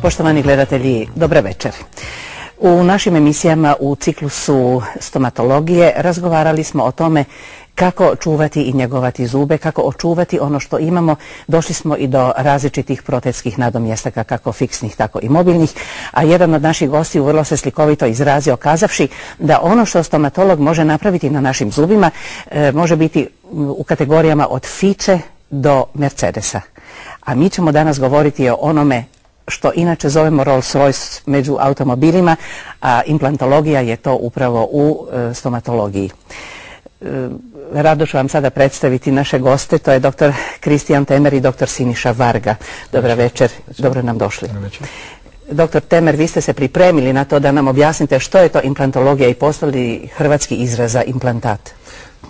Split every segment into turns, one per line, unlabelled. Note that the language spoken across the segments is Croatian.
Poštovani gledatelji, dobra večer. U našim emisijama u ciklusu stomatologije razgovarali smo o tome kako čuvati i njegovati zube, kako očuvati ono što imamo. Došli smo i do različitih protetskih nadomjestaka, kako fiksnih, tako i mobilnih. A jedan od naših gostiju vrlo se slikovito izrazio kazavši da ono što stomatolog može napraviti na našim zubima može biti u kategorijama od Fiće do Mercedesa. A mi ćemo danas govoriti o onome što inače zovemo Rolls Royce među automobilima, a implantologija je to upravo u stomatologiji. Rado ću vam sada predstaviti naše goste, to je dr. Kristijan Temer i dr. Siniša Varga. Dobra večer, dobro nam došli. Dr. Temer, vi ste se pripremili na to da nam objasnite što je to implantologija i postoji hrvatski izraz za implantat.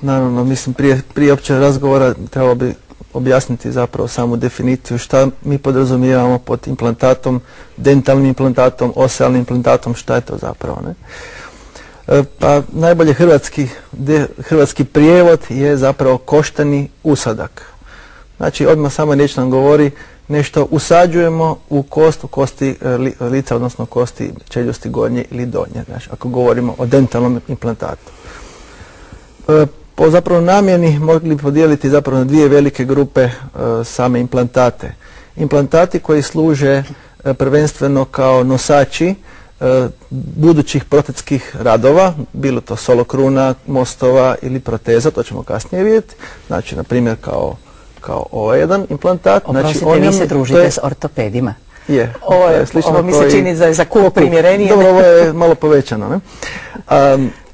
Naravno, mislim prije opće razgovora trebalo bi objasniti zapravo samu definiciju šta mi podrazumijevamo pod implantatom, dentalnim implantatom, osealnim implantatom, šta je to zapravo, ne? Pa najbolje hrvatski prijevod je zapravo koštani usadak. Znači odmah sama riječ nam govori nešto usađujemo u kosti lica, odnosno kosti čeljusti gornje ili donje, znači ako govorimo o dentalnom implantatu. Po zapravo namjeni mogli bi podijeliti zapravo na dvije velike grupe same implantate. Implantati koji služe prvenstveno kao nosači budućih protetskih radova, bilo to solokruna, mostova ili proteza, to ćemo kasnije vidjeti. Znači, na primjer, kao ovaj jedan implantat.
Oprostite,
znači,
vi se družite s ortopedima.
Je.
Ovo mi se čini za kup primjerenije.
Dobro, ovo je malo povećano. Ne?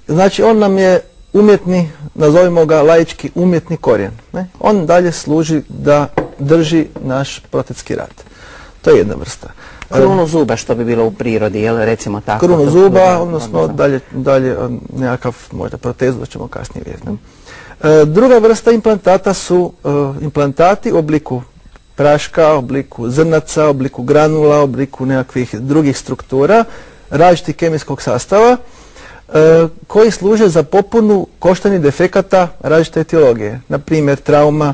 Znači, on nam je umjetni, nazovimo ga laički umjetni korijen. Ne? On dalje služi da drži naš protetski rad. To je jedna vrsta.
Krunu zuba, što bi bilo u prirodi, jel, recimo tako?
Krunu zuba, odnosno dalje nekakav možda protezu, da ćemo kasnije vidjeti. Druga vrsta implantata su implantati u obliku praška, obliku zrnaca, obliku granula, obliku nekakvih drugih struktura, različitih kemijskog sastava, koji služe za popunu koštanih defekata različite etiologije. Na primjer trauma,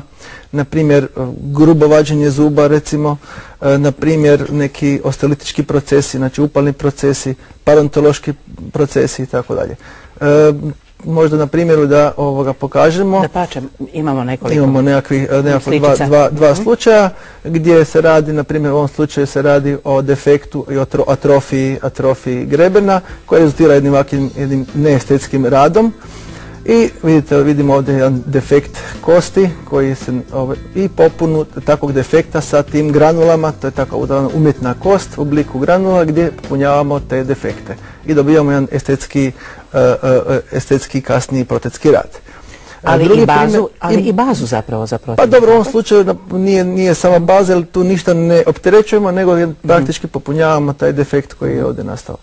na primjer grubo vađenje zuba recimo, na primjer neki ostalitički procesi, znači upalni procesi, parodontološki procesi i tako dalje. Možda na primjeru da pokažemo.
Da pačem, imamo nekoliko.
Imamo dva slučaja gdje se radi, na primjer u ovom slučaju se radi o defektu i atrofiji grebena koja rezultira jednim neestetskim radom. I vidimo ovdje jedan defekt kosti koji se i popunu takvog defekta sa tim granulama, to je tako umjetna kost u obliku granula gdje popunjavamo te defekte i dobijamo jedan estetski kasniji protetski rad.
Ali i bazu zapravo za protet.
Pa dobro, u ovom slučaju nije sama baza, jer tu ništa ne opterećujemo, nego praktički popunjavamo taj defekt koji je ovdje nastao.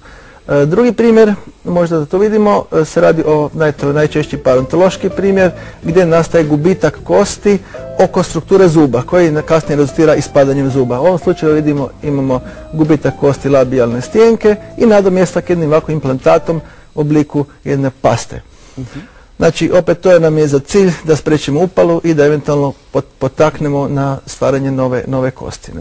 Drugi primjer, možda da to vidimo, se radi o najčešći parodontološki primjer gdje nastaje gubitak kosti oko strukture zuba koji kasnije rezultira ispadanjem zuba. U ovom slučaju imamo gubitak kosti labijalne stijenke i nadomjestak jednim ovakvim implantatom u obliku jedne paste. Znači, opet to nam je za cilj da spriječimo upalu i da eventualno potaknemo na stvaranje nove kosti.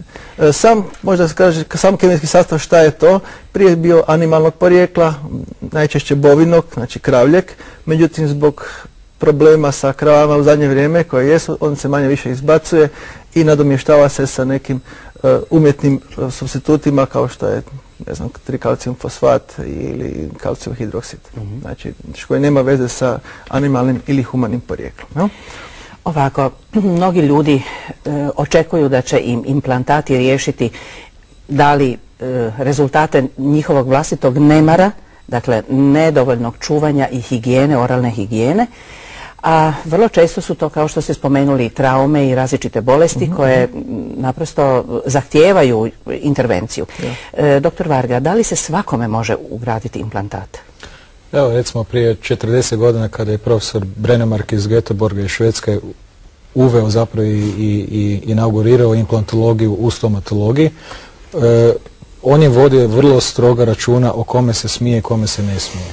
Možda se kaže, sam kemijski sastav šta je to? Prije je bio animalnog porijekla, najčešće bovinog, znači kravljeg, međutim zbog problema sa kravama u zadnje vrijeme koje jesu, on se manje više izbacuje i nadomještava se sa nekim umjetnim supstitutima kao što je, ne znam, trikalcijum fosfat ili kalcijum hidroksid. Znači, koji nema veze sa animalnim ili humanim porijeklom. No?
Ovako, mnogi ljudi očekuju da će im implantati riješiti da li rezultate njihovog vlastitog nemara, dakle nedovoljnog čuvanja i higijene, oralne higijene, a vrlo često su to, kao što ste spomenuli, traume i različite bolesti koje naprosto zahtijevaju intervenciju. Doktor Varga, da li se svakome može ugraditi implantat?
Evo, recimo prije 40 godina kada je profesor Brennemark iz Göteborga iz Švedske uveo zapravo i inaugurirao implantologiju u stomatologiji, on je vodio vrlo stroga računa o kome se smije i kome se ne smije.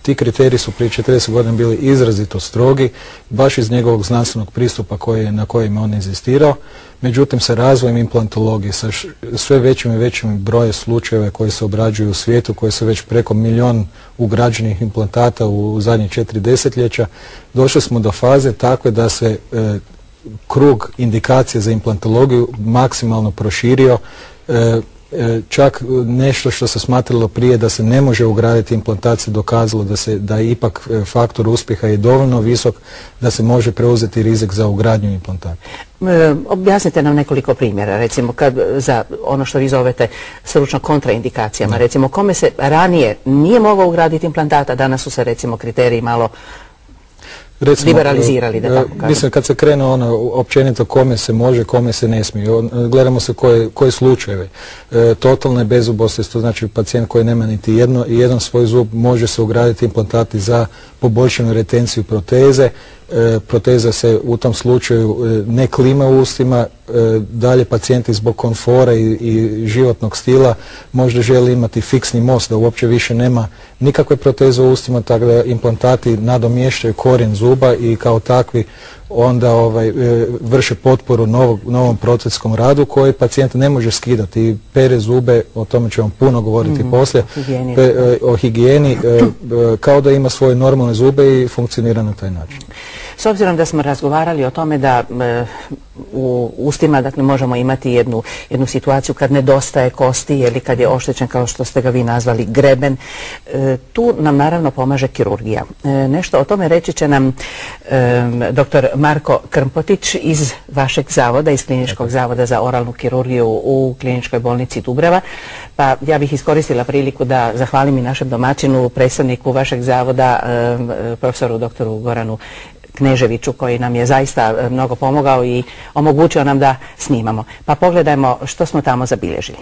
Ti kriteriji su prije 40 godina bili izrazito strogi, baš iz njegovog znanstvenog pristupa na kojem on inzistirao. Međutim, sa razvojem implantologije, sa sve većim i većim brojem slučajeva koji se obrađuju u svijetu, koji su već preko 1 milijun ugrađenih implantata u zadnjih 4 desetljeća, došli smo do faze takve da se krug indikacija za implantologiju maksimalno proširio. Čak nešto što se smatralo prije da se ne može ugraditi implantat se dokazalo da je ipak faktor uspjeha je dovoljno visok da se može preuzeti rizik za ugradnju implantata.
Objasnite nam nekoliko primjera, recimo za ono što vi zovete stručno kontraindikacijama, recimo kome se ranije nije mogao ugraditi implantata, danas su se recimo kriteriji malo liberalizirali, da tako kažem.
Mislim, kad se krene općenito kome se može, kome se ne smije, gledamo se koje slučajeve. Totalne bezubosti, to znači pacijent koji nema niti jedan svoj zub, može se ugraditi implantati za poboljšanu retenciju proteze. Proteza se u tom slučaju ne klima u ustima, dalje pacijenti zbog komfora i životnog stila možda želi imati fiksni most, da uopće više nema nikakve proteze u ustima, tako da implantati nadomještaju korijen zuba i kao takvi onda vrše potporu novom protetskom radu koji pacijent ne može skidati. Pere zube, o tome ću vam puno govoriti poslije, o higijeni, kao da ima svoje normalne zube i funkcionira na taj način.
S obzirom da smo razgovarali o tome da u ustima dakle, možemo imati jednu situaciju kad nedostaje kosti ili kad je oštećen, kao što ste ga vi nazvali, greben, tu nam naravno pomaže kirurgija. Nešto o tome reći će nam dr. Marko Krmpotić iz vašeg zavoda, iz Kliničkog zavoda za oralnu kirurgiju u Kliničkoj bolnici Dubrava. Pa ja bih iskoristila priliku da zahvalim i našem domaćinu, predstavniku vašeg zavoda, profesoru doktoru Goranu Kneževiću, koji nam je zaista mnogo pomogao i omogućio nam da snimamo. Pa pogledajmo što smo tamo zabilježili.